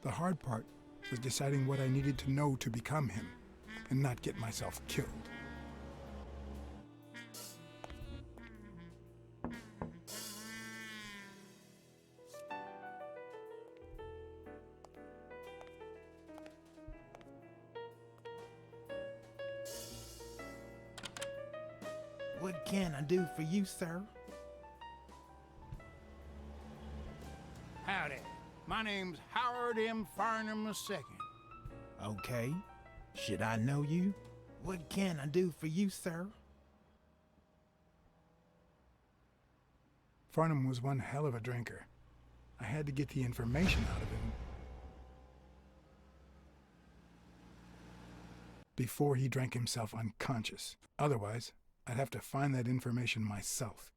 The hard part was deciding what I needed to know to become him, and not get myself killed. What can I do for you, sir? Howdy. My name's Howard M. Farnham II. Okay. Should I know you? What can I do for you, sir? Farnham was one hell of a drinker. I had to get the information out of him before he drank himself unconscious. Otherwise, I'd have to find that information myself.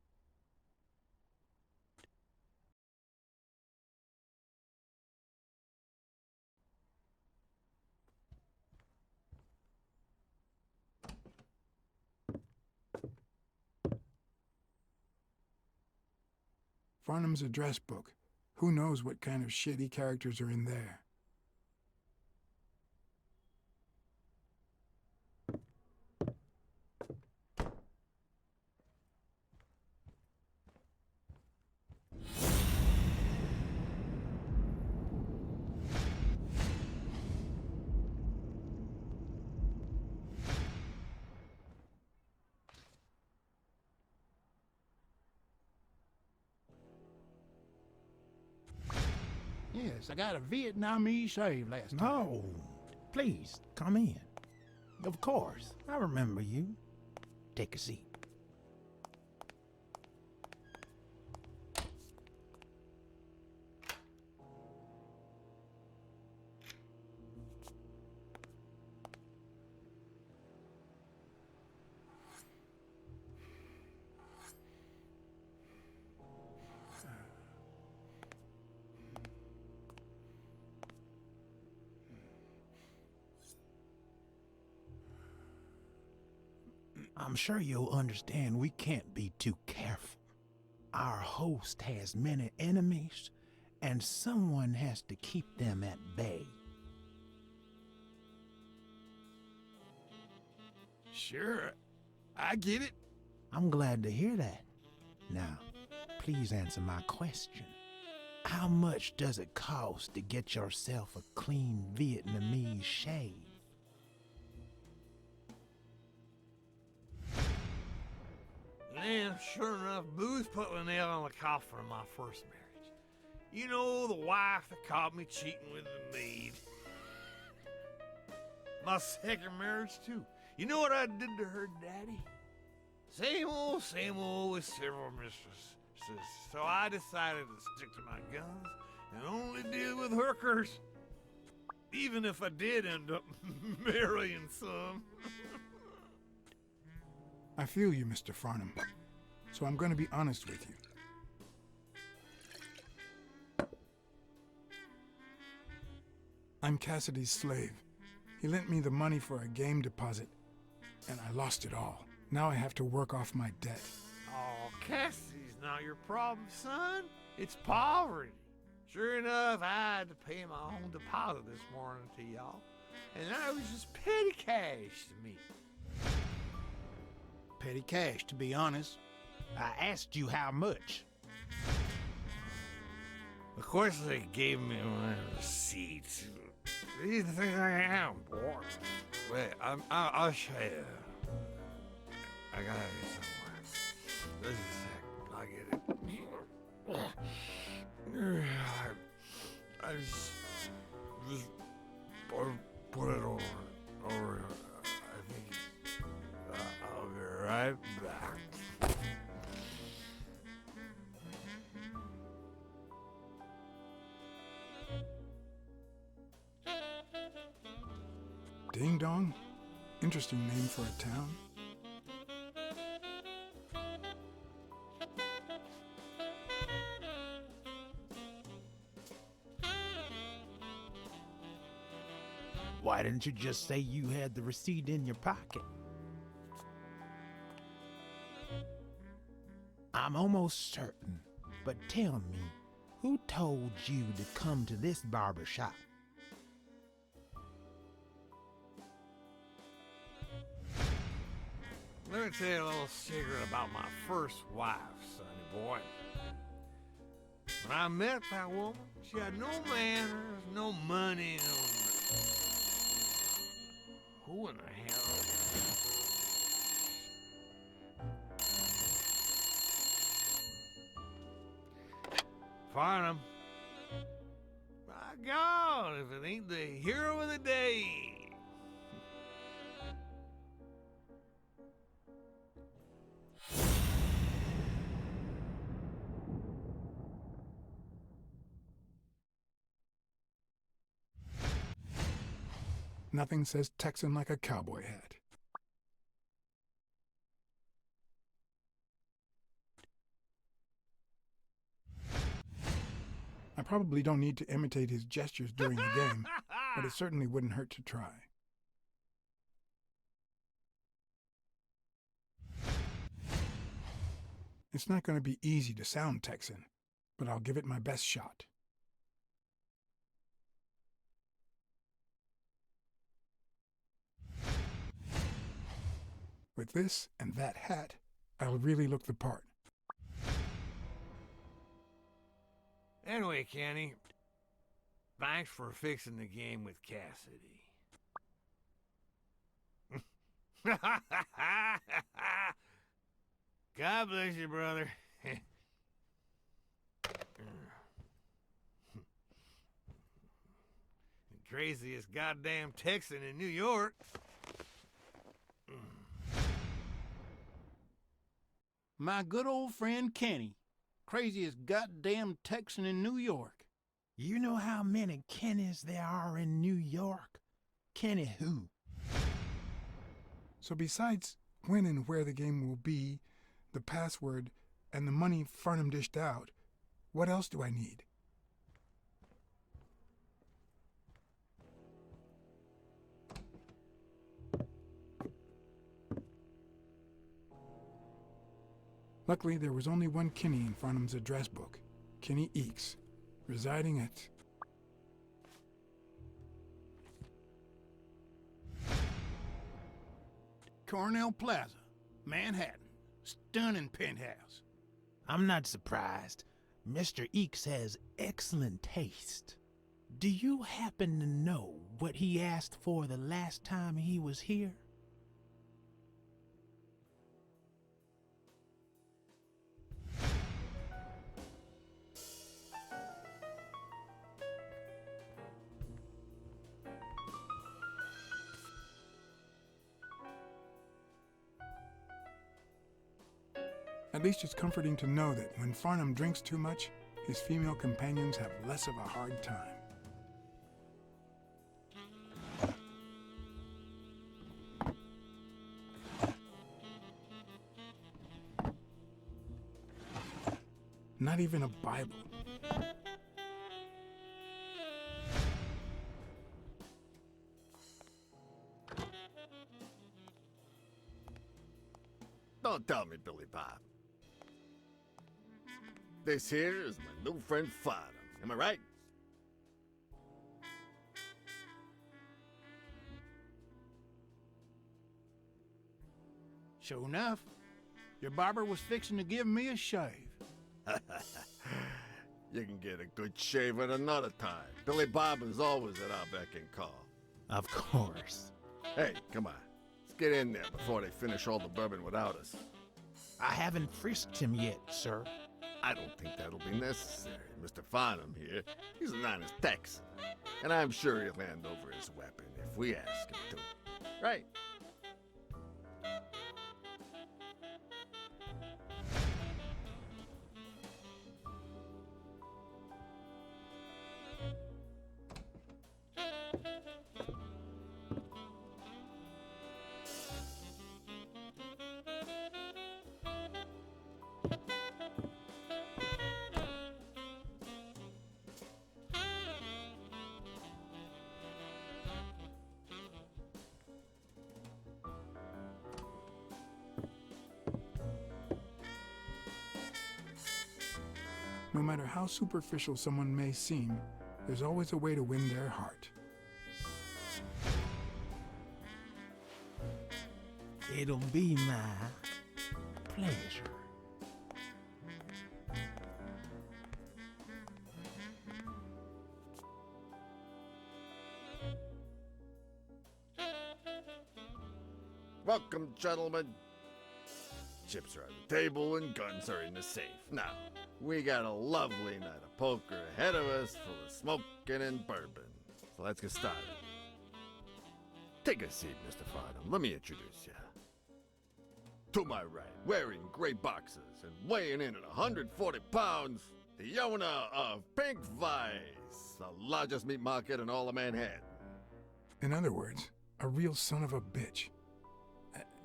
Farnham's address book. Who knows what kind of shitty characters are in there? Yes, I got a Vietnamese slave last time. No. Please, come in. Of course. I remember you. Take a seat. I'm sure you'll understand we can't be too careful. Our host has many enemies, and someone has to keep them at bay. Sure, I get it. I'm glad to hear that. Now, please answer my question. How much does it cost to get yourself a clean Vietnamese shave? Man, sure enough, booze put the nail on the coffin of my first marriage. You know, the wife that caught me cheating with the maid. My second marriage, too. You know what I did to her daddy? Same old with several mistresses. So I decided to stick to my guns and only deal with hookers. Even if I did end up marrying some. I feel you, Mr. Farnham. So I'm going to be honest with you. I'm Cassidy's slave. He lent me the money for a game deposit, and I lost it all. Now I have to work off my debt. Oh, Cassie's not your problem, son. It's poverty. Sure enough, I had to pay my own deposit this morning to y'all, and that was just petty cash to me. Petty cash, to be honest. I asked you how much. Of course, they gave me my receipts. These things I am, boy. Wait, I'll show you. I got it somewhere. Just a sec. I'll get it. I just put it over. I think I'll be right back. Ding Dong? Interesting name for a town. Why didn't you just say you had the receipt in your pocket? I'm almost certain, but tell me, who told you to come to this barber shop? Let me tell you a little secret about my first wife, sonny boy. When I met that woman, she had no manners, no money, no... Who in the hell? Farnham. My God, if it ain't the hero of the day. Nothing says Texan like a cowboy hat. I probably don't need to imitate his gestures during the game, but it certainly wouldn't hurt to try. It's not going to be easy to sound Texan, but I'll give it my best shot. With this and that hat, I'll really look the part. Anyway, Kenny, thanks for fixing the game with Cassidy. God bless you, brother. The craziest goddamn Texan in New York. My good old friend Kenny, craziest goddamn Texan in New York. You know how many Kennys there are in New York? Kenny who? So besides when and where the game will be, the password, and the money Farnham dished out, what else do I need? Luckily, there was only one Kinney in Farnham's address book, Kinney Eakes, residing at... Cornell Plaza, Manhattan. Stunning penthouse. I'm not surprised. Mr. Eakes has excellent taste. Do you happen to know what he asked for the last time he was here? At least it's comforting to know that when Farnham drinks too much, his female companions have less of a hard time. Not even a Bible. Don't tell me, Billy Bob. This here is my new friend Farnham. Am I right? Sure enough, your barber was fixing to give me a shave. You can get a good shave at another time. Billy Bob is always at our beck and call. Of course. Hey, come on. Let's get in there before they finish all the bourbon without us. I haven't frisked him yet, sir. I don't think that'll be necessary. Mr. Farnham here, he's an honest Texan. And I'm sure he'll hand over his weapon if we ask him to. Right? No matter how superficial someone may seem, there's always a way to win their heart. It'll be my pleasure. Welcome, gentlemen. Chips are on the table and guns are in the safe. Now, we got a lovely night of poker ahead of us full of smoking and bourbon. So let's get started. Take a seat, Mr. Farnham. Let me introduce you. To my right, wearing gray boxers and weighing in at 140 pounds, the owner of Pink Vice, the largest meat market in all of Manhattan. In other words, a real son of a bitch.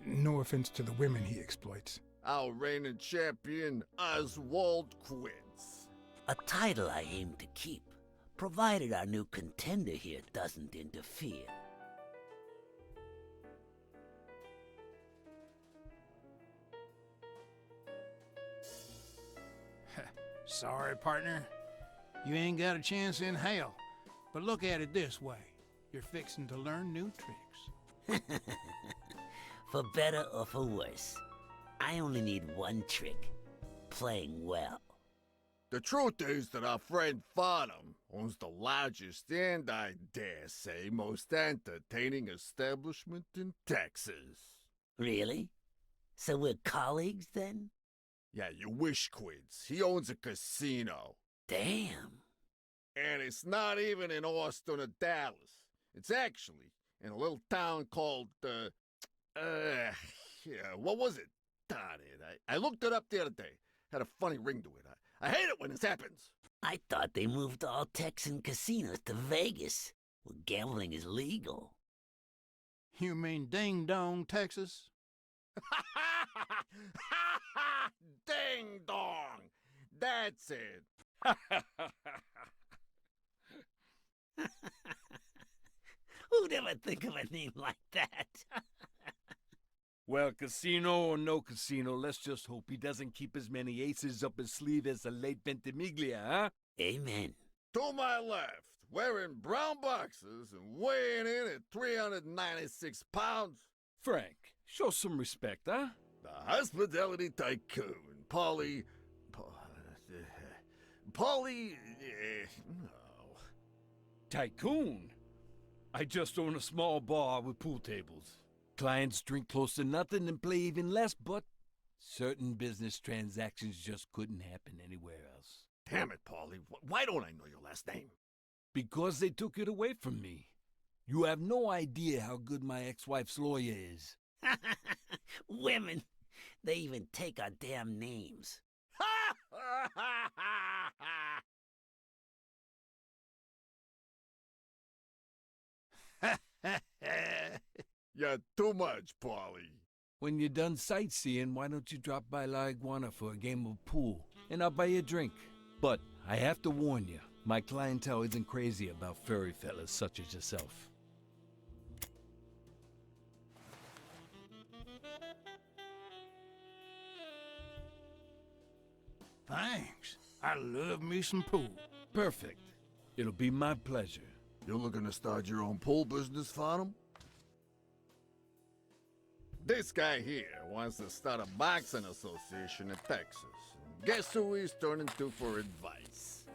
No offense to the women he exploits. Our reigning champion, Oswald Quince. A title I aim to keep, provided our new contender here doesn't interfere. Sorry, partner. You ain't got a chance in hell. But look at it this way. You're fixing to learn new tricks. For better or for worse, I only need one trick. Playing well. The truth is that our friend Farnham owns the largest and, I dare say, most entertaining establishment in Texas. Really? So we're colleagues then? Yeah, you wish, Quince. He owns a casino. Damn. And it's not even in Austin or Dallas. It's actually in a little town called, what was it? Darn it. I looked it up the other day. Had a funny ring to it. I hate it when this happens. I thought they moved all Texan casinos to Vegas, where gambling is legal. You mean Ding Dong, Texas? Ding dong! That's it. Who'd ever think of a name like that? Well, casino or no casino, let's just hope he doesn't keep as many aces up his sleeve as the late Ventimiglia, huh? Amen. To my left, wearing brown boxers and weighing in at 396 pounds, Frank, show some respect, huh? the hospitality tycoon, Polly... no. Tycoon? I just own a small bar with pool tables. Clients drink close to nothing and play even less, but certain business transactions just couldn't happen anywhere else. Damn it, Polly. Why don't I know your last name? Because they took it away from me. You have no idea how good my ex-wife's lawyer is. Women, they even take our damn names. You're too much, Polly. When you're done sightseeing, why don't you drop by La Iguana for a game of pool, and I'll buy you a drink. But I have to warn you, my clientele isn't crazy about furry fellas such as yourself. Thanks. I love me some pool. Perfect. It'll be my pleasure. You looking to start your own pool business, Farnham? This guy here wants to start a boxing association in Texas. Guess who he's turning to for advice?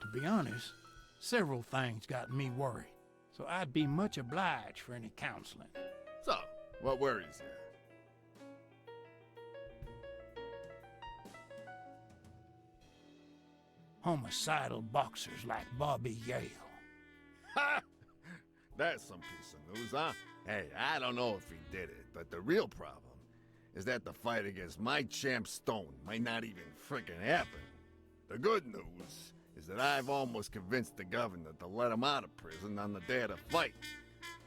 To be honest, several things got me worried, so I'd be much obliged for any counseling. So, what worries you? Homicidal boxers like Bobby Yale. Ha! That's some piece of news, huh? Hey, I don't know if he did it, but the real problem is that the fight against my champ Stone might not even frickin' happen. The good news is that I've almost convinced the governor to let him out of prison on the day of the fight.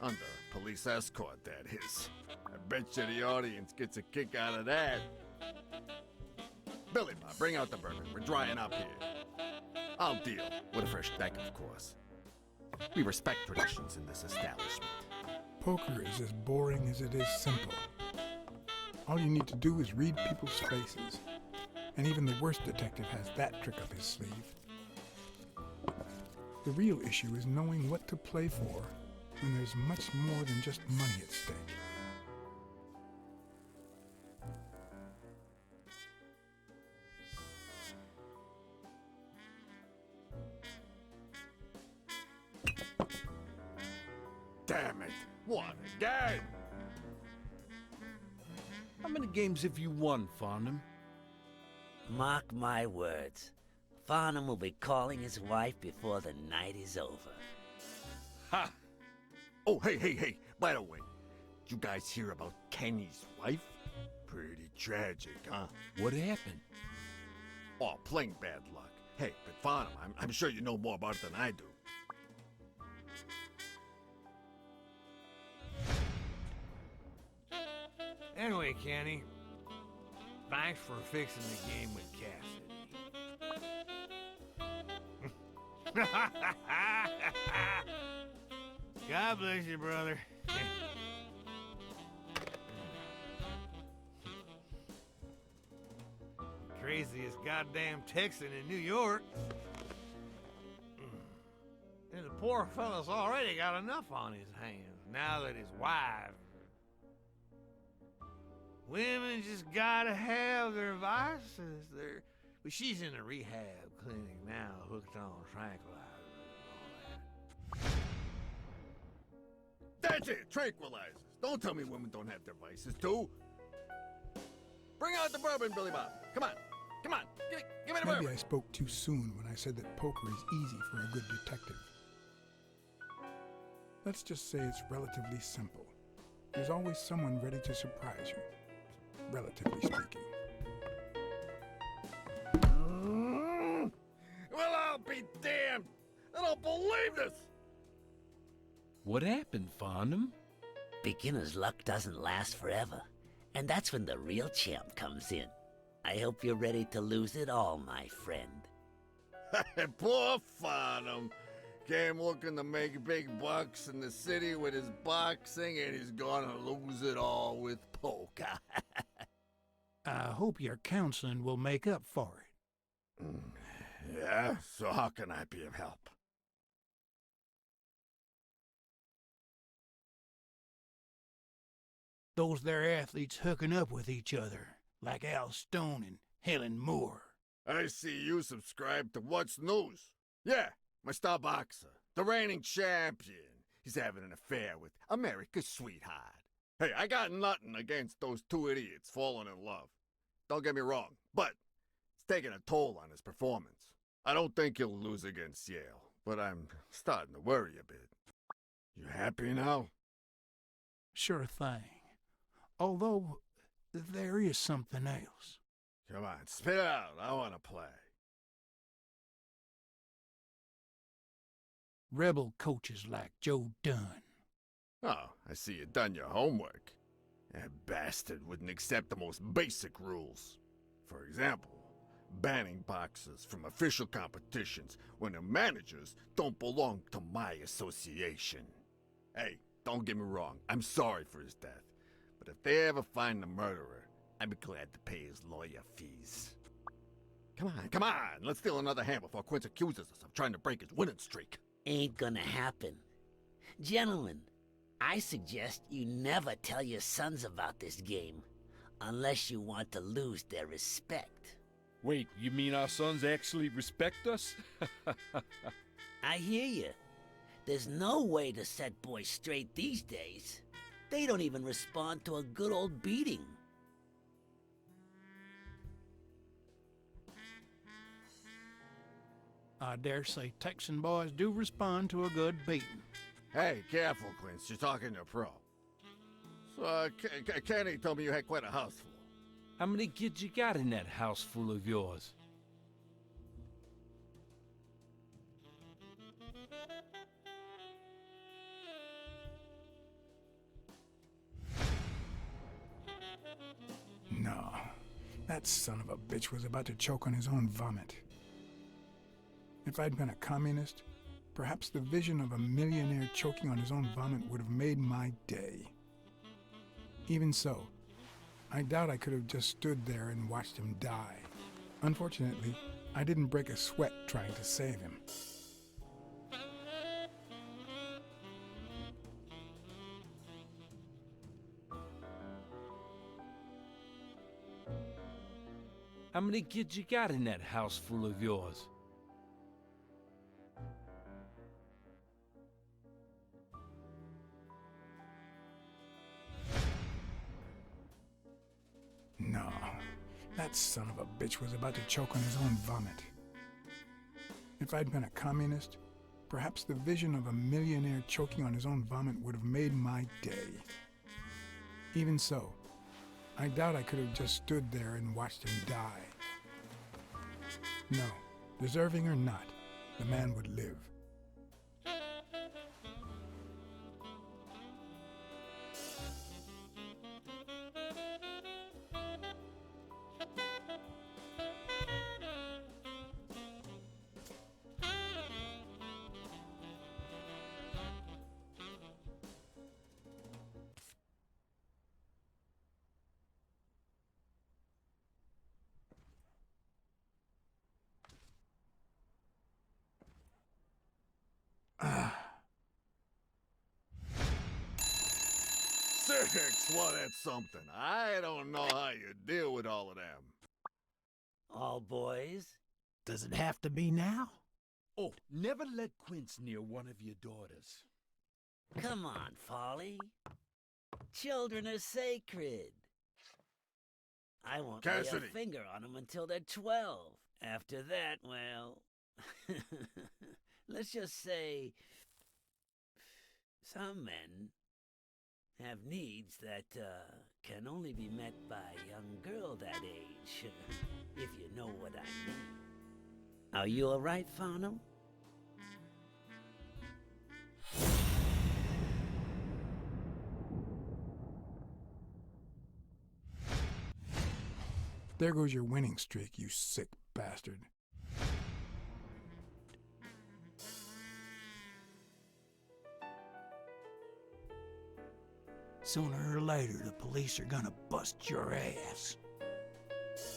Under police escort, that is. I bet you the audience gets a kick out of that. Billy Bob, bring out the bourbon. We're drying up here. I'll deal with a fresh deck, of course. We respect traditions in this establishment. Poker is as boring as it is simple. All you need to do is read people's faces. And even the worst detective has that trick up his sleeve. The real issue is knowing what to play for when there's much more than just money at stake. damn it! What again? How many games have you won, Farnham? Mark my words. Farnham will be calling his wife before the night is over. Ha! Oh, hey, by the way, did you guys hear about Kenny's wife? Pretty tragic, huh? What happened? Oh, plain bad luck. Hey, but Farnham, I'm sure you know more about it than I do. Anyway, Kenny, thanks for fixing the game with Cassidy. God bless you, brother. Craziest goddamn Texan in New York. And the poor fella's already got enough on his hands now that his wife. Women just gotta have their vices. Well, she's in a rehab clinic now, hooked on tranquilizers and all that. That's it, tranquilizers. Don't tell me women don't have their vices, too. Bring out the bourbon, Billy Bob. Come on, give me the Maybe bourbon. I spoke too soon when I said that poker is easy for a good detective. Let's just say it's relatively simple. There's always someone ready to surprise you, relatively speaking. Well, I'll be damned. I don't believe this. What happened, Farnham? Beginner's luck doesn't last forever, and that's when the real champ comes in. I hope you're ready to lose it all, my friend. Poor Farnham. Came looking to make big bucks in the city with his boxing, and he's gonna lose it all with poker. I hope your counseling will make up for it. Yeah, so how can I be of help? Those there athletes hooking up with each other, like Al Stone and Helen Moore. I see you subscribe to What's News. Yeah, my star boxer, the reigning champion. He's having an affair with America's sweetheart. Hey, I got nothing against those two idiots falling in love. Don't get me wrong, but it's taking a toll on his performance. I don't think he'll lose against Yale, but I'm starting to worry a bit. You happy now? Sure thing. Although, there is something else. Come on, spit it out. I want to play. Rebel coaches like Joe Dunn. Oh, I see you done your homework. That bastard wouldn't accept the most basic rules. For example, banning boxers from official competitions when their managers don't belong to my association. Hey, don't get me wrong, I'm sorry for his death. But if they ever find the murderer, I'd be glad to pay his lawyer fees. Come on, let's steal another hand before Quince accuses us of trying to break his winning streak. Ain't gonna happen. Gentlemen, I suggest you never tell your sons about this game, unless you want to lose their respect. Wait, you mean our sons actually respect us? I hear you. There's no way to set boys straight these days. They don't even respond to a good old beating. I dare say Texan boys do respond to a good beating. Hey, careful, Quince, you're talking to a pro. So, Kenny told me you had quite a house full. How many kids you got in that house full of yours? No, that son of a bitch was about to choke on his own vomit. If I'd been a communist, perhaps the vision of a millionaire choking on his own vomit would have made my day. Even so, I doubt I could have just stood there and watched him die. Unfortunately, I didn't break a sweat trying to save him. How many kids you got in that house full of yours? That son of a bitch was about to choke on his own vomit. If I'd been a communist, perhaps the vision of a millionaire choking on his own vomit would have made my day. Even so, I doubt I could have just stood there and watched him die. No, deserving or not, the man would live. Six, well, that's something. I don't know how you deal with all of them. All boys? Does it have to be now? Oh, never let Quince near one of your daughters. Come on, Folly. Children are sacred. I won't lay Cassidy. a finger on them until they're 12. After that, well, let's just say some men have needs that can only be met by a young girl that age, if you know what I mean. Are you all right, Farnham? There goes your winning streak, you sick bastard. Sooner or later, the police are gonna bust your ass.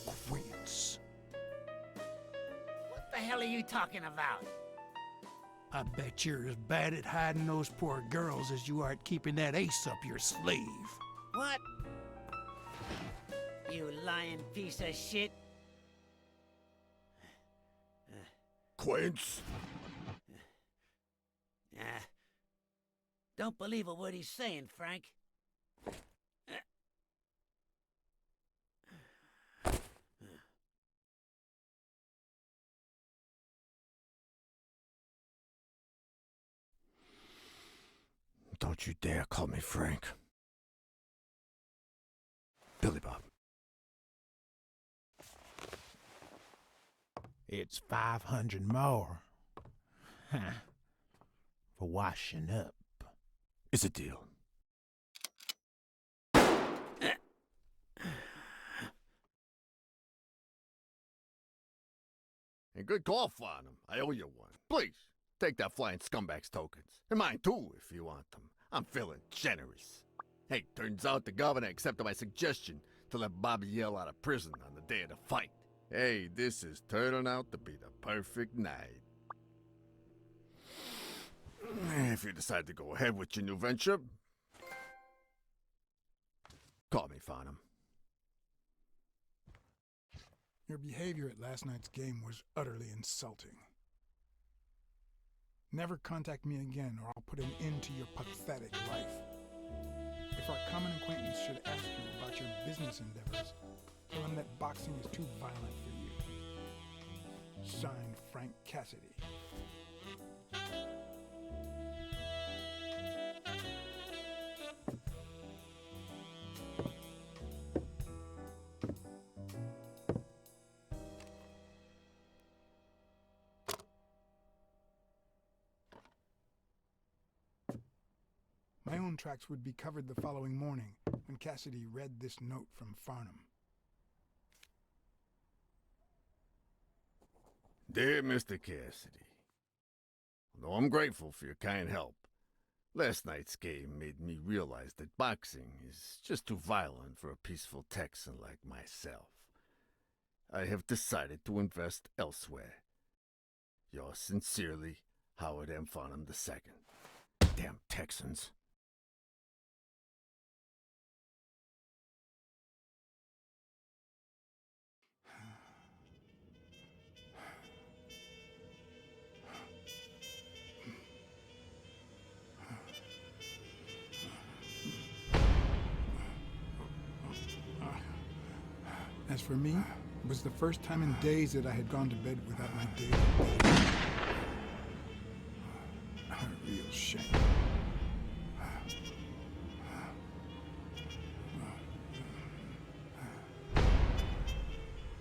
Quince. What the hell are you talking about? I bet you're as bad at hiding those poor girls as you are at keeping that ace up your sleeve. What? You lying piece of shit. Quince? Don't believe a word he's saying, Frank. Don't you dare call me Frank. Billy Bob. It's 500 more. For washing up. It's a deal. And good call, Farnham. I owe you one. Please, take that flying scumbag's tokens. And mine too, if you want them. I'm feeling generous. Hey, turns out the governor accepted my suggestion to let Bobby yell out of prison on the day of the fight. Hey, this is turning out to be the perfect night. If you decide to go ahead with your new venture, call me, Farnham. Your behavior at last night's game was utterly insulting. Never contact me again or I'll put an end to your pathetic life. If our common acquaintance should ask you about your business endeavors, tell him that boxing is too violent for you. Signed, Frank Cassidy. My own tracks would be covered the following morning when Cassidy read this note from Farnham. Dear Mr. Cassidy, although I'm grateful for your kind help, last night's game made me realize that boxing is just too violent for a peaceful Texan like myself. I have decided to invest elsewhere. Yours sincerely, Howard M. Farnham II. Damn Texans. As for me, it was the first time in days that I had gone to bed without my daily baby. A real shame.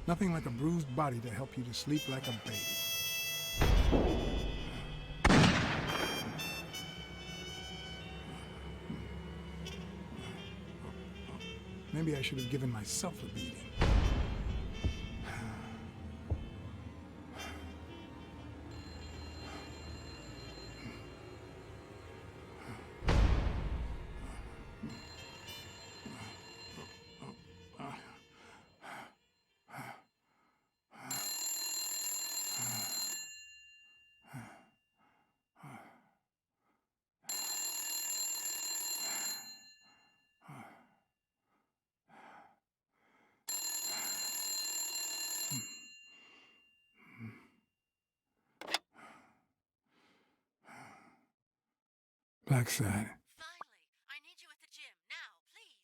Nothing like a bruised body to help you to sleep like a baby. Maybe I should have given myself a beating. BLACKSAD. Finally, I need you at the gym now, please.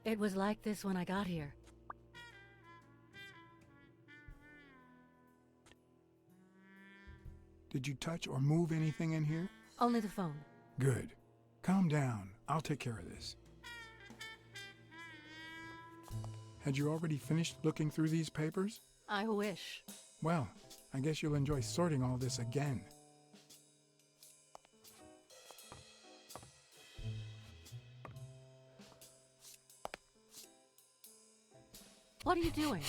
It was like this when I got here. Did you touch or move anything in here? Only the phone. Good. Calm down. I'll take care of this. Had you already finished looking through these papers? I wish. Well, I guess you'll enjoy sorting all this again. What are you doing?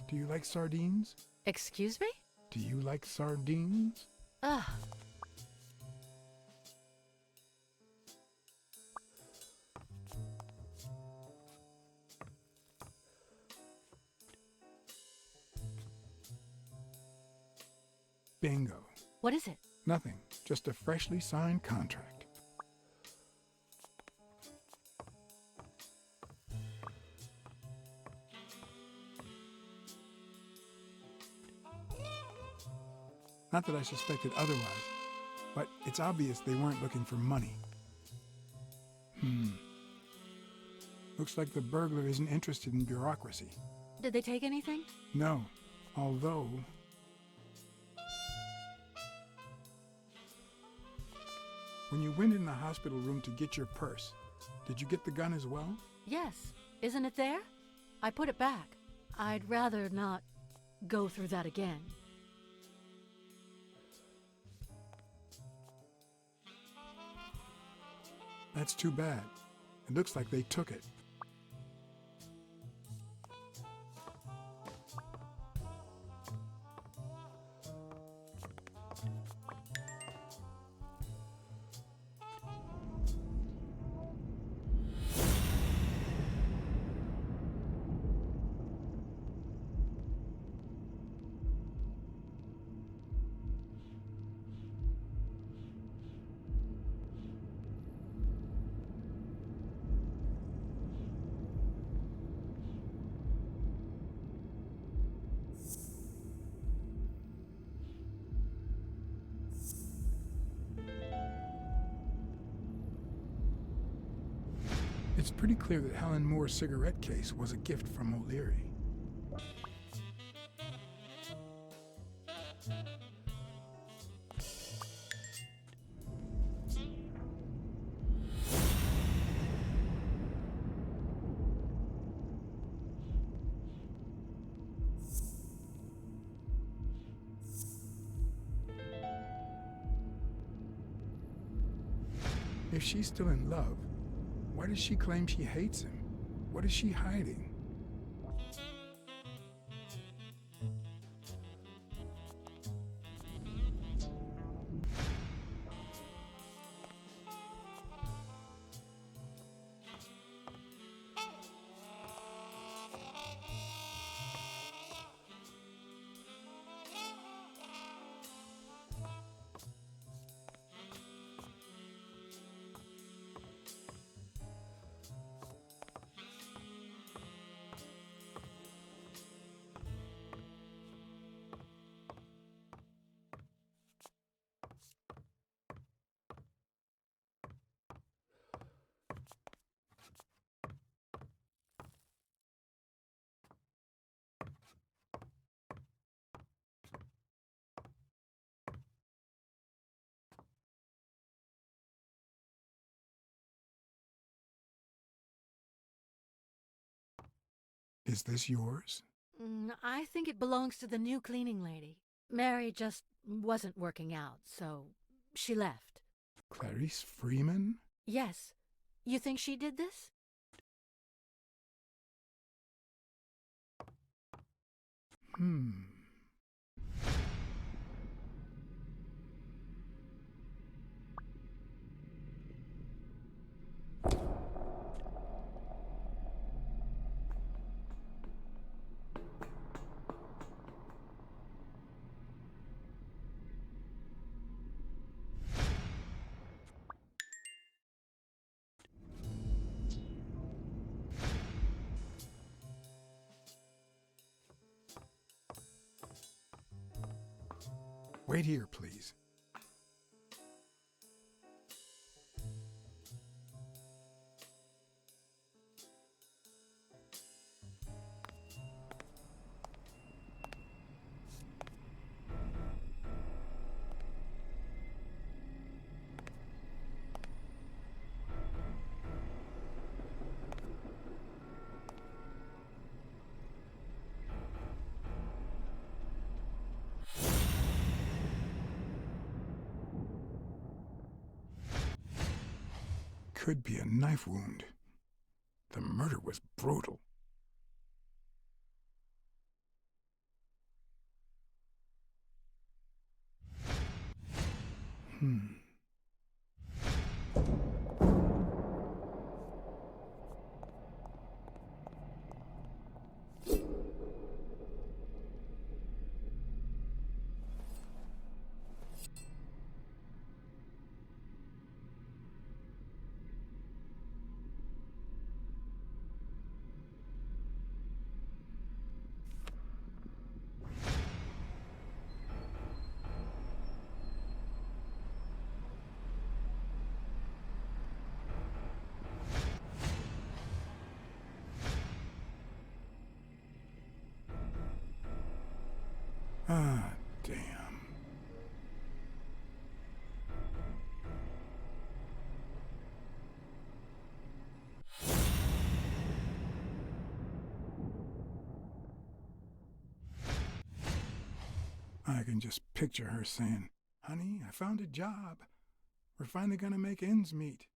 Do you like sardines? Excuse me? Do you like sardines? Ugh. Bingo. What is it? Nothing. Just a freshly signed contract. Not that I suspected otherwise, but it's obvious they weren't looking for money. Looks like the burglar isn't interested in bureaucracy. Did they take anything? No, although... When you went in the hospital room to get your purse, did you get the gun as well? Yes. Isn't it there? I put it back. I'd rather not go through that again. That's too bad. It looks like they took it. It's pretty clear that Helen Moore's cigarette case was a gift from O'Leary. If she's still in love, why does she claim she hates him? What is she hiding? Is this yours? I think it belongs to the new cleaning lady. Mary just wasn't working out, so she left. Clarice Freeman? Yes. You think she did this? Wait here, please. Could be a knife wound. The murder was brutal. Ah, damn. I can just picture her saying, "Honey, I found a job. We're finally gonna make ends meet."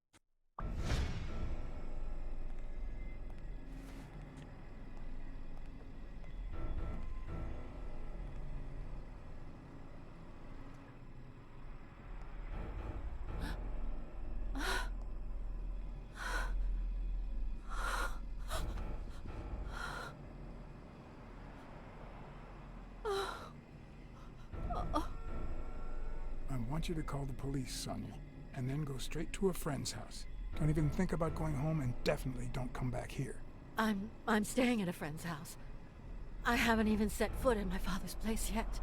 I want you to call the police, Sonia, and then go straight to a friend's house. Don't even think about going home, and definitely don't come back here. I'm staying at a friend's house. I haven't even set foot in my father's place yet.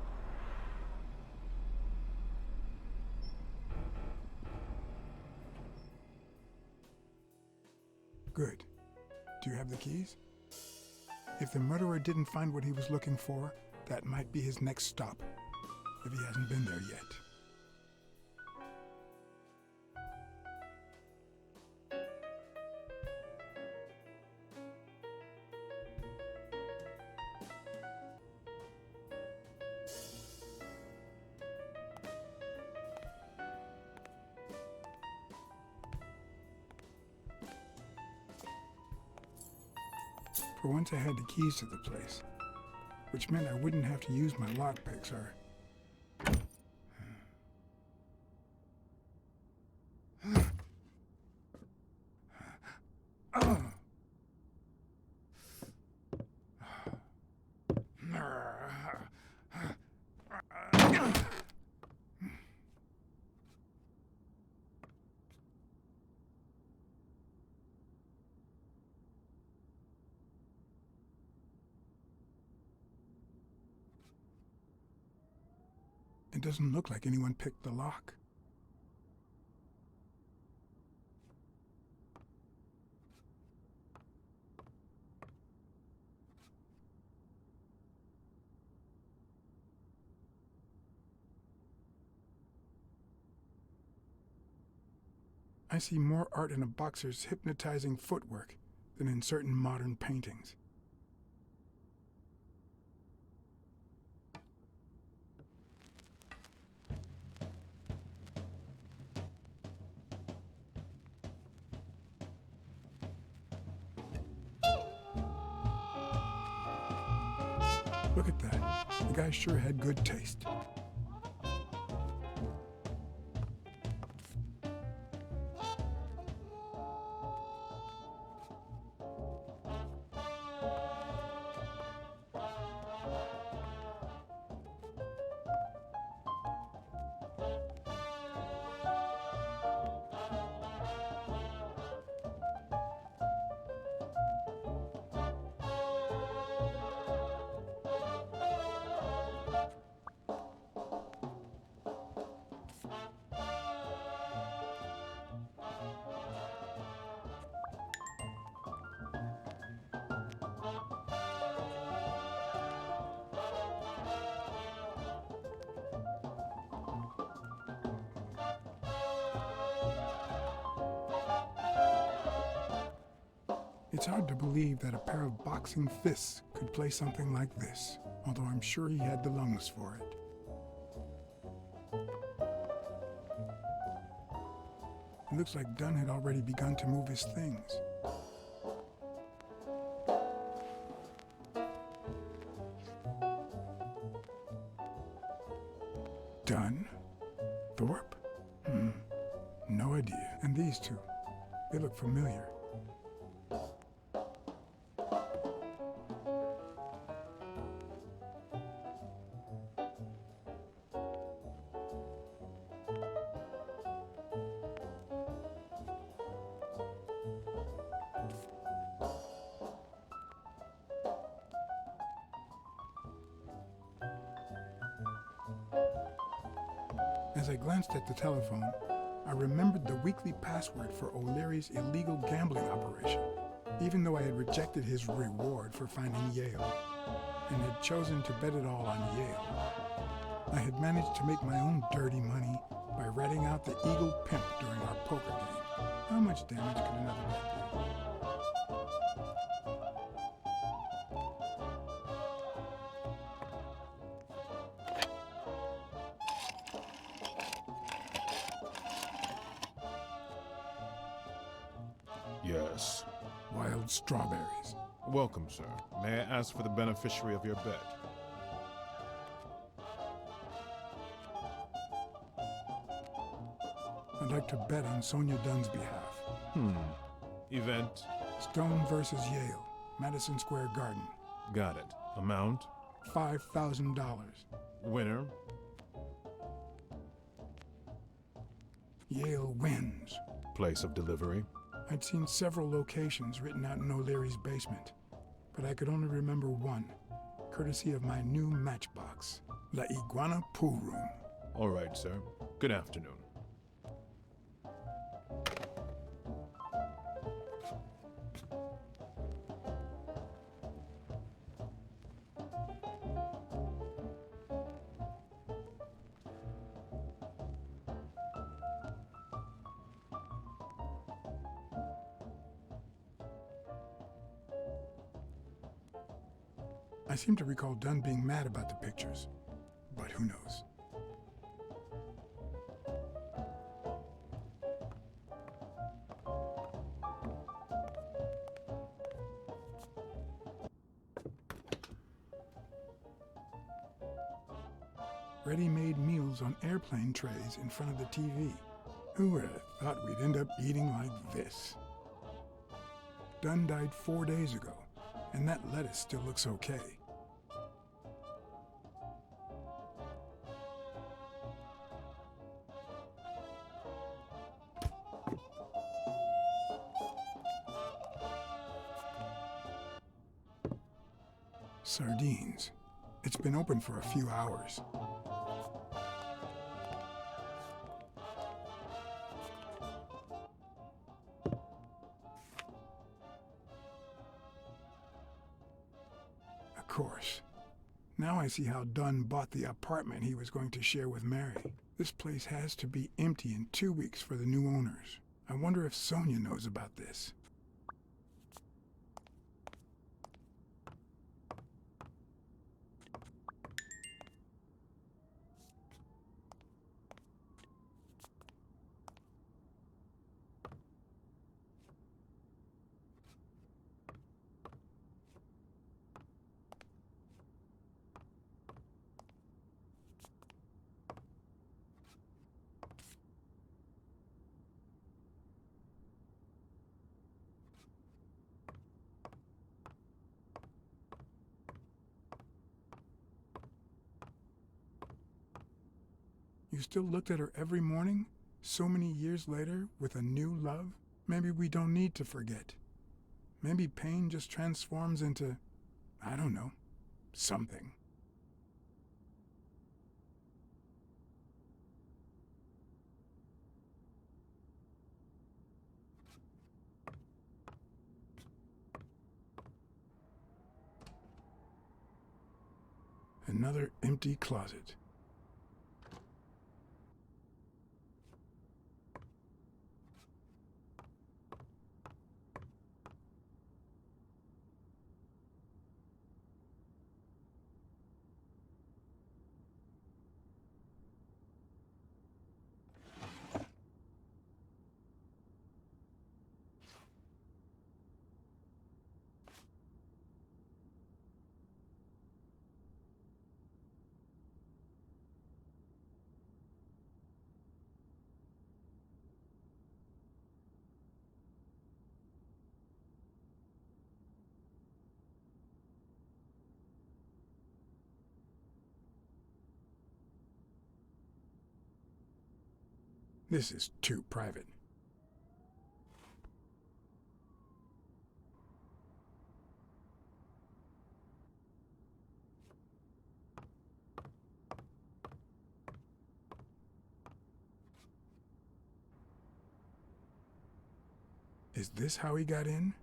Good. Do you have the keys? If the murderer didn't find what he was looking for, that might be his next stop, if he hasn't been there yet. For once I had the keys to the place, which meant I wouldn't have to use my lockpicks or... It doesn't look like anyone picked the lock. I see more art in a boxer's hypnotizing footwork than in certain modern paintings. Look at that. The guy sure had good taste. It's hard to believe that a pair of boxing fists could play something like this, although I'm sure he had the lungs for it. It looks like Dunn had already begun to move his things. Dunn? Thorpe? No idea. And these two, they look familiar. As I glanced at the telephone, I remembered the weekly password for O'Leary's illegal gambling operation, even though I had rejected his reward for finding Yale, and had chosen to bet it all on Yale. I had managed to make my own dirty money by ratting out the Eagle Pimp during our poker game. How much damage could another bet do? Yes. Wild strawberries. Welcome, sir. May I ask for the beneficiary of your bet? I'd like to bet on Sonia Dunn's behalf. Event? Stone versus Yale, Madison Square Garden. Got it. Amount? $5,000. Winner? Yale wins. Place of delivery? I'd seen several locations written out in O'Leary's basement, but I could only remember one, courtesy of my new matchbox, La Iguana Pool Room. All right, sir. Good afternoon. I seem to recall Dunn being mad about the pictures, but who knows? Ready-made meals on airplane trays in front of the TV. Who would have thought we'd end up eating like this? Dunn died 4 days ago, and that lettuce still looks okay. Sardines. It's been open for a few hours. Of course. Now I see how Dunn bought the apartment he was going to share with Mary. This place has to be empty in 2 weeks for the new owners. I wonder if Sonia knows about this. you still looked at her every morning, so many years later, with a new love? Maybe we don't need to forget. Maybe pain just transforms into, I don't know, something. Another empty closet. This is too private. Is this how he got in?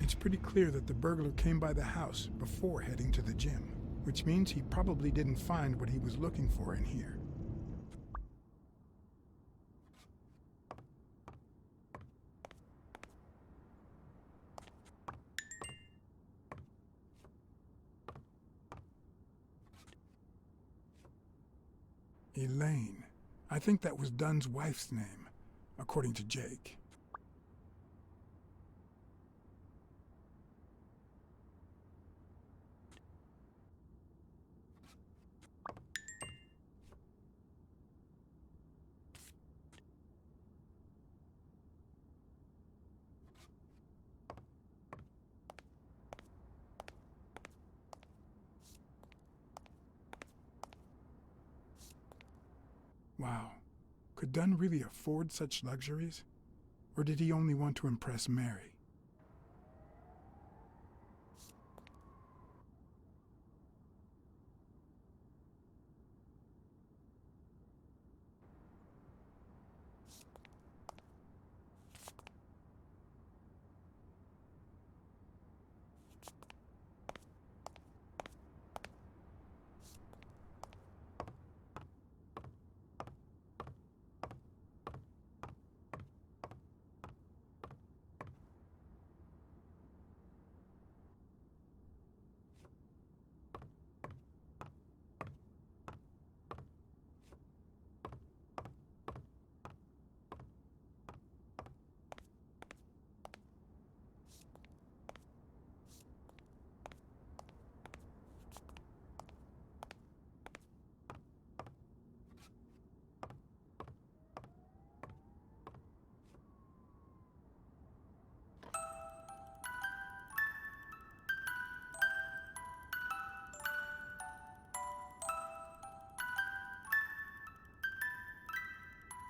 It's pretty clear that the burglar came by the house before heading to the gym, which means he probably didn't find what he was looking for in here. Elaine. I think that was Dunn's wife's name, according to Jake. Wow. Could Dunn really afford such luxuries? Or did he only want to impress Mary?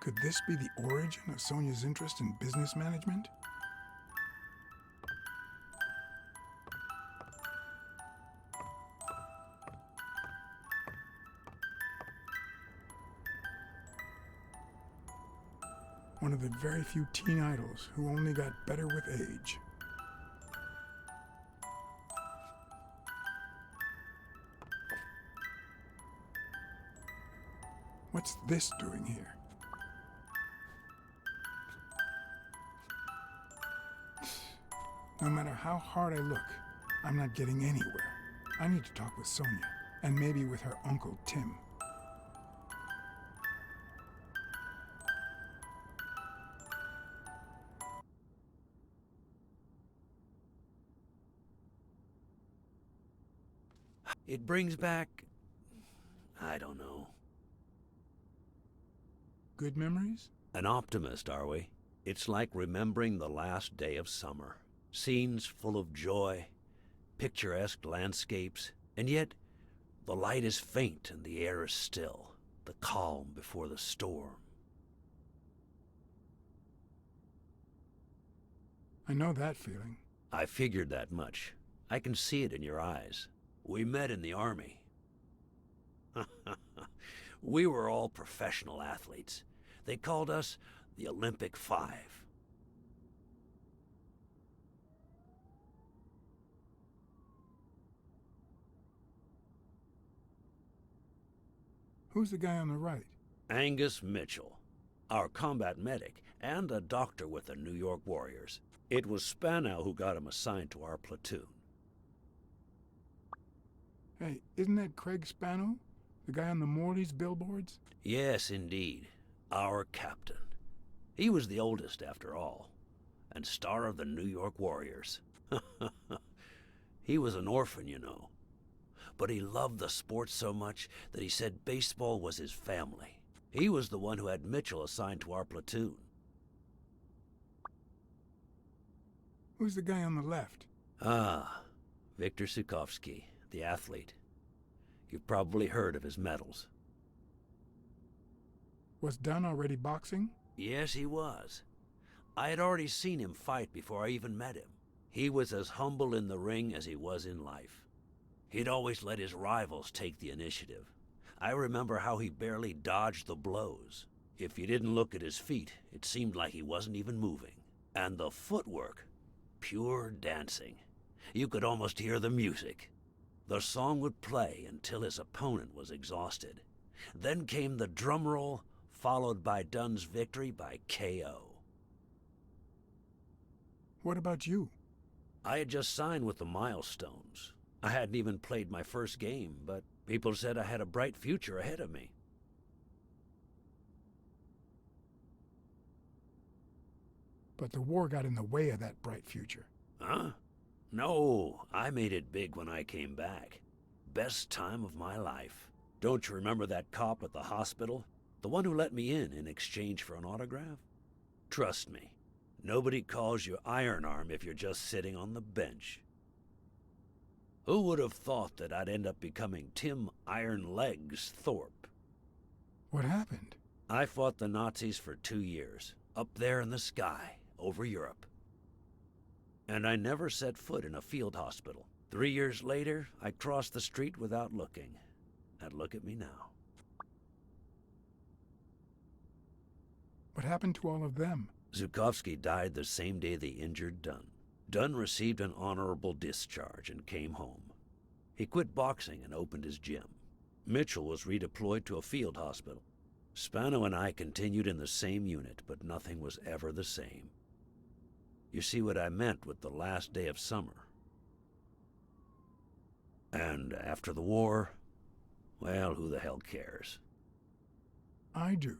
Could this be the origin of Sonia's interest in business management? One of the very few teen idols who only got better with age. What's this doing here? No matter how hard I look, I'm not getting anywhere. I need to talk with Sonia. And maybe with her Uncle Tim. It brings back... I don't know. Good memories? An optimist, are we? It's like remembering the last day of summer. Scenes full of joy, picturesque landscapes, and yet the light is faint and the air is still. The calm before the storm. I know that feeling. I figured that much. I can see it in your eyes. We met in the Army. We were all professional athletes. They called us the Olympic Five. Who's the guy on the right? Angus Mitchell, our combat medic, and a doctor with the New York Warriors. It was Spano who got him assigned to our platoon. Hey, isn't that Craig Spano? The guy on the Morley's billboards? Yes, indeed. Our captain. He was the oldest, after all, and star of the New York Warriors. He was an orphan, you know. But he loved the sport so much that he said baseball was his family. He was the one who had Mitchell assigned to our platoon. Who's the guy on the left? Ah, Viktor Sukovsky, the athlete. You've probably heard of his medals. Was Dunn already boxing? Yes, he was. I had already seen him fight before I even met him. He was as humble in the ring as he was in life. He'd always let his rivals take the initiative. I remember how he barely dodged the blows. If you didn't look at his feet, it seemed like he wasn't even moving. And the footwork, pure dancing. You could almost hear the music. The song would play until his opponent was exhausted. Then came the drum roll, followed by Dunn's victory by KO. What about you? I had just signed with the Milestones. I hadn't even played my first game, but people said I had a bright future ahead of me. But the war got in the way of that bright future. Huh? No, I made it big when I came back. Best time of my life. Don't you remember that cop at the hospital? The one who let me in exchange for an autograph? Trust me, nobody calls you Iron Arm if you're just sitting on the bench. Who would have thought that I'd end up becoming Tim Iron Legs Thorpe? What happened? I fought the Nazis for 2 years, up there in the sky, over Europe. And I never set foot in a field hospital. 3 years later, I crossed the street without looking. And look at me now. What happened to all of them? Zukovsky died the same day they injured Dunn. Dunn received an honorable discharge and came home. He quit boxing and opened his gym. Mitchell was redeployed to a field hospital. Spano and I continued in the same unit, but nothing was ever the same. You see what I meant with the last day of summer. And after the war, well, who the hell cares? I do.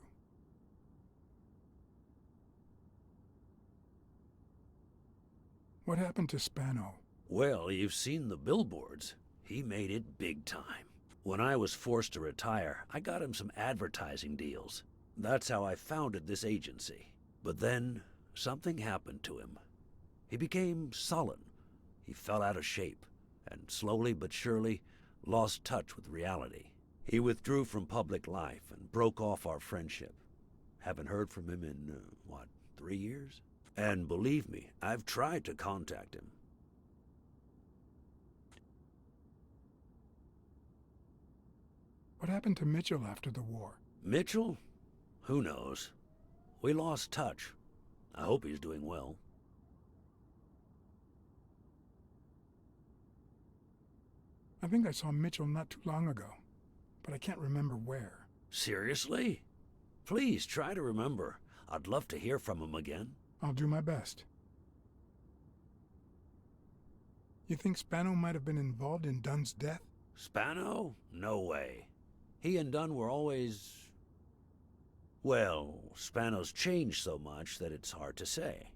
What happened to Spano? Well, you've seen the billboards. He made it big time. When I was forced to retire, I got him some advertising deals. That's how I founded this agency. But then, something happened to him. He became sullen. He fell out of shape, and slowly but surely lost touch with reality. He withdrew from public life and broke off our friendship. Haven't heard from him in, 3 years? And believe me, I've tried to contact him. What happened to Mitchell after the war? Mitchell? Who knows? We lost touch. I hope he's doing well. I think I saw Mitchell not too long ago, but I can't remember where. Seriously? Please try to remember. I'd love to hear from him again. I'll do my best. You think Spano might have been involved in Dunn's death? Spano? No way. He and Dunn were always... Well, Spano's changed so much that it's hard to say.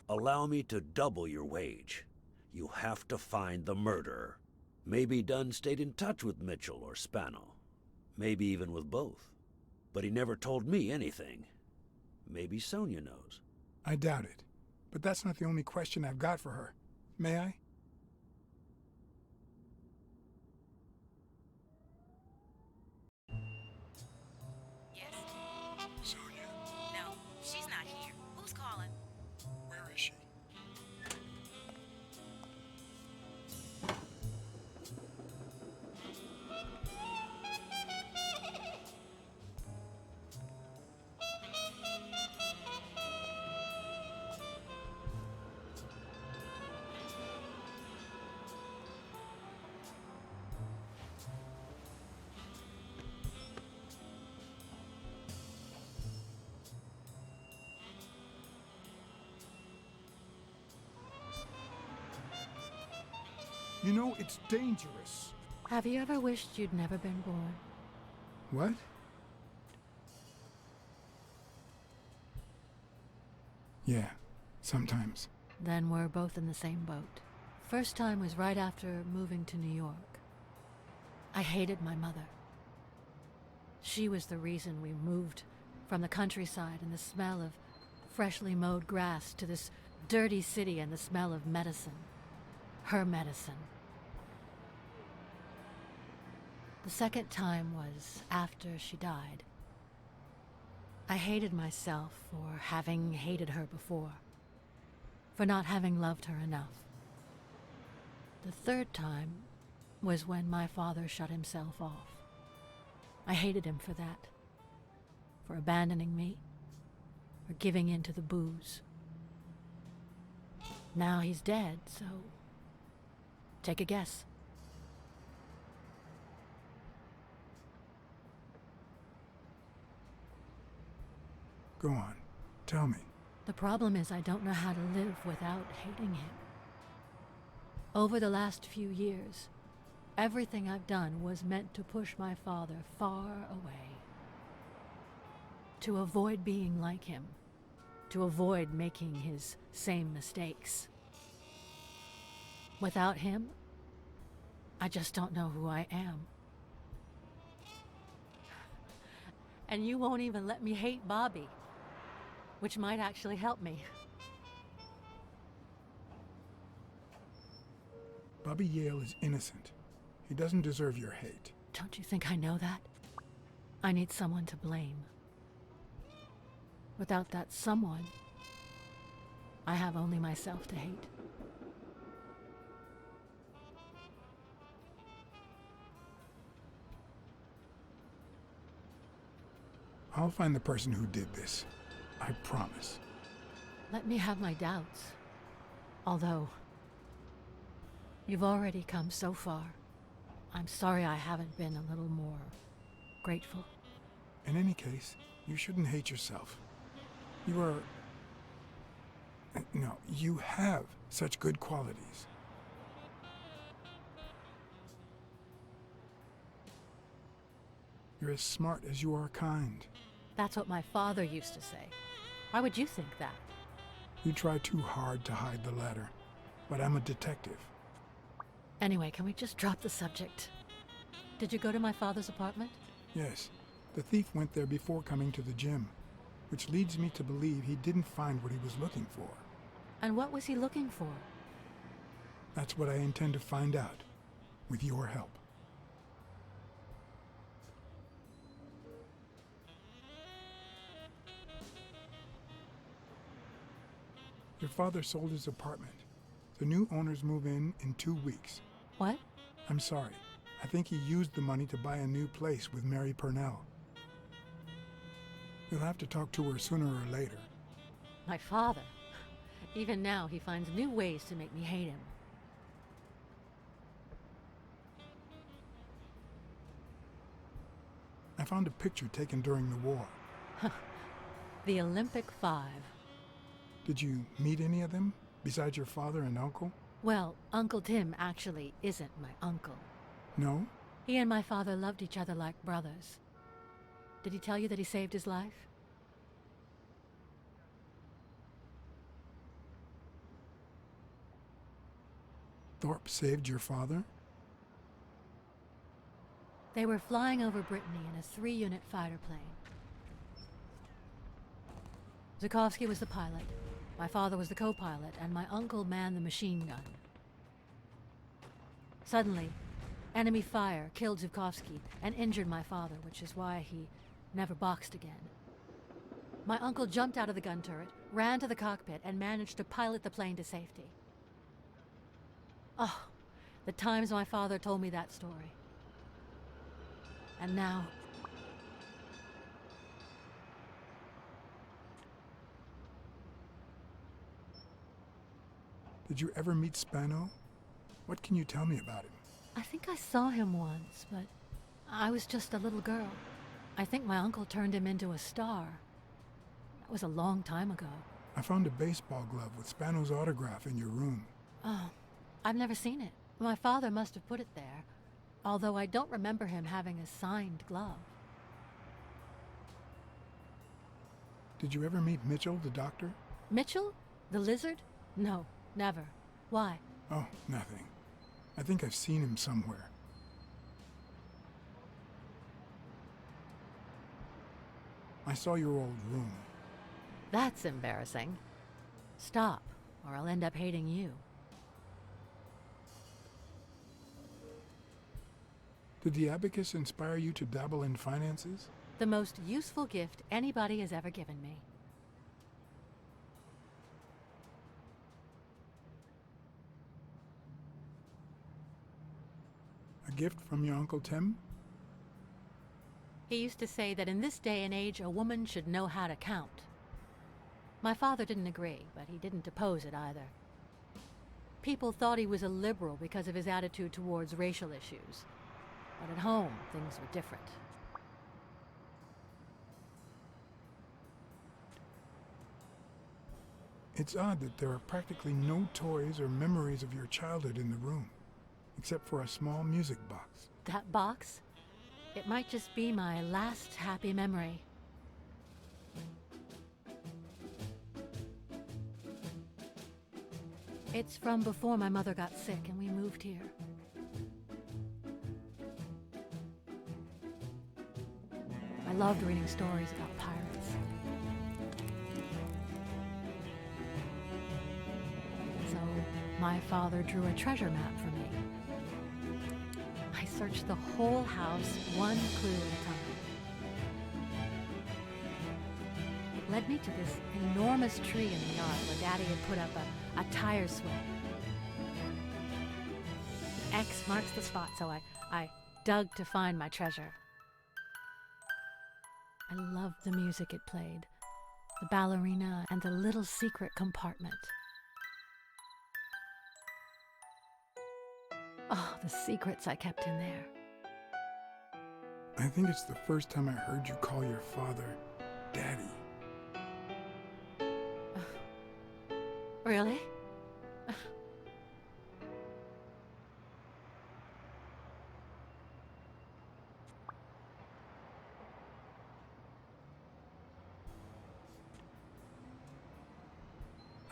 Allow me to double your wage. You have to find the murderer. Maybe Dunn stayed in touch with Mitchell or Spano. Maybe even with both. But he never told me anything. Maybe Sonia knows. I doubt it. But that's not the only question I've got for her. May I? Yes? Sonia, No, she's not here. Who's calling? where is she? You know, it's dangerous. Have you ever wished you'd never been born? What? Yeah, sometimes. Then we're both in the same boat. First time was right after moving to New York. I hated my mother. She was the reason we moved from the countryside and the smell of freshly mowed grass to this dirty city and the smell of medicine. Her medicine. The second time was after she died. I hated myself for having hated her before, for not having loved her enough. The third time was when my father shut himself off. I hated him for that, for abandoning me, for giving in to the booze. Now he's dead, so take a guess. Go on. Tell me. The problem is I don't know how to live without hating him. Over the last few years, everything I've done was meant to push my father far away. To avoid being like him. To avoid making his same mistakes. Without him, I just don't know who I am. And you won't even let me hate Bobby, which might actually help me. Bobby Yale is innocent. He doesn't deserve your hate. Don't you think I know that? I need someone to blame. Without that someone, I have only myself to hate. I'll find the person who did this. I promise. Let me have my doubts. Although, you've already come so far. I'm sorry I haven't been a little more grateful. In any case, you shouldn't hate yourself. You are... No, you have such good qualities. You're as smart as you are kind. That's what my father used to say. Why would you think that? You try too hard to hide the latter, but I'm a detective. Anyway, can we just drop the subject? Did you go to my father's apartment? Yes, the thief went there before coming to the gym, which leads me to believe he didn't find what he was looking for. And what was he looking for? That's what I intend to find out, with your help. Your father sold his apartment. The new owners move in 2 weeks. What? I'm sorry. I think he used the money to buy a new place with Mary Purnell. You'll have to talk to her sooner or later. My father. Even now, he finds new ways to make me hate him. I found a picture taken during the war. The Olympic Five. Did you meet any of them, besides your father and uncle? Well, Uncle Tim actually isn't my uncle. No? He and my father loved each other like brothers. Did he tell you that he saved his life? Thorpe saved your father? They were flying over Brittany in a 3-unit fighter plane. Zukovsky was the pilot, my father was the co-pilot, and my uncle manned the machine gun. Suddenly, enemy fire killed Zukovsky and injured my father, which is why he never boxed again. My uncle jumped out of the gun turret, ran to the cockpit, and managed to pilot the plane to safety. Oh, the times my father told me that story. And now... Did you ever meet Spano? What can you tell me about him? I think I saw him once, but I was just a little girl. I think my uncle turned him into a star. That was a long time ago. I found a baseball glove with Spano's autograph in your room. Oh, I've never seen it. My father must have put it there, although I don't remember him having a signed glove. Did you ever meet Mitchell, the doctor? Mitchell? The lizard? No, never. Why? Oh, nothing. I think I've seen him somewhere. I saw your old room. That's embarrassing. Stop, or I'll end up hating you. Did the abacus inspire you to dabble in finances? The most useful gift anybody has ever given me. A gift from your Uncle Tim? He used to say that in this day and age, a woman should know how to count. My father didn't agree, but he didn't oppose it either. People thought he was a liberal because of his attitude towards racial issues. But at home, things were different. It's odd that there are practically no toys or memories of your childhood in the room, except for a small music box. That box? It might just be my last happy memory. It's from before my mother got sick and we moved here. I loved reading stories about pirates. So my father drew a treasure map for me. I searched the whole house, one clue at a time. It led me to this enormous tree in the yard where Daddy had put up a tire swing. X marks the spot, so I dug to find my treasure. I loved the music it played, the ballerina and the little secret compartment. Oh, the secrets I kept in there. I think it's the first time I heard you call your father Daddy. Really?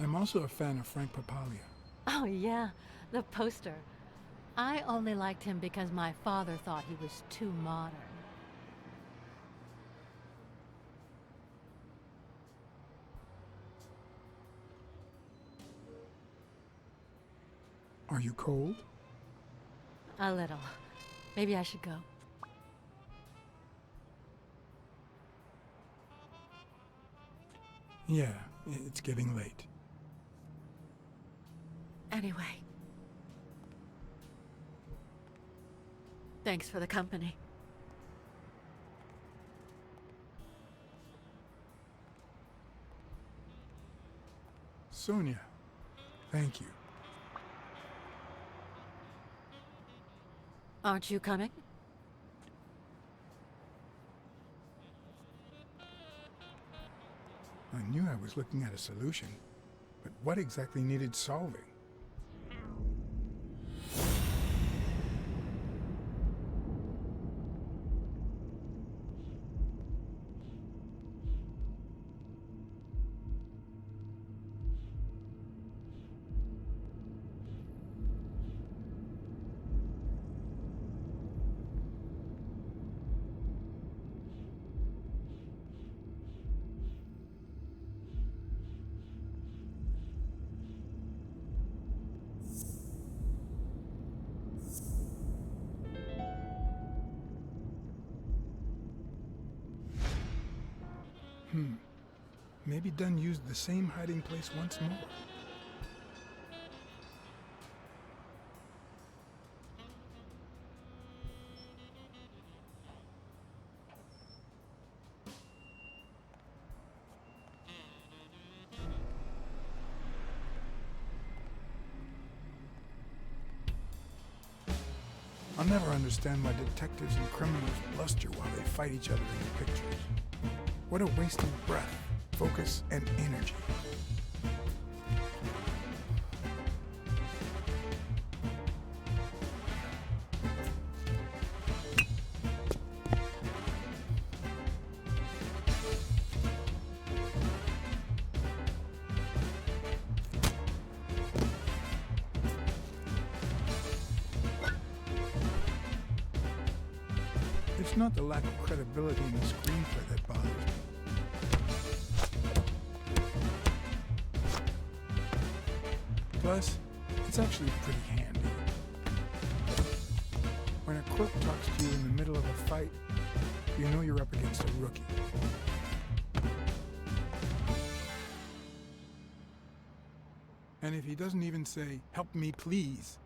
I'm also a fan of Frank Papalia. Oh yeah, the poster. I only liked him because my father thought he was too modern. Are you cold? A little. Maybe I should go. Yeah, it's getting late. Anyway. Thanks for the company. Sonia, thank you. Aren't you coming? I knew I was looking at a solution, but what exactly needed solving? Maybe Dunn used the same hiding place once more. I'll never understand why detectives and criminals bluster while they fight each other in the pictures. What a waste of breath, focus, and energy. It's not the lack of credibility in the screenplay that bothers me. Plus, it's actually pretty handy. When a crook talks to you in the middle of a fight, you know you're up against a rookie. And if he doesn't even say, "Help me, please,"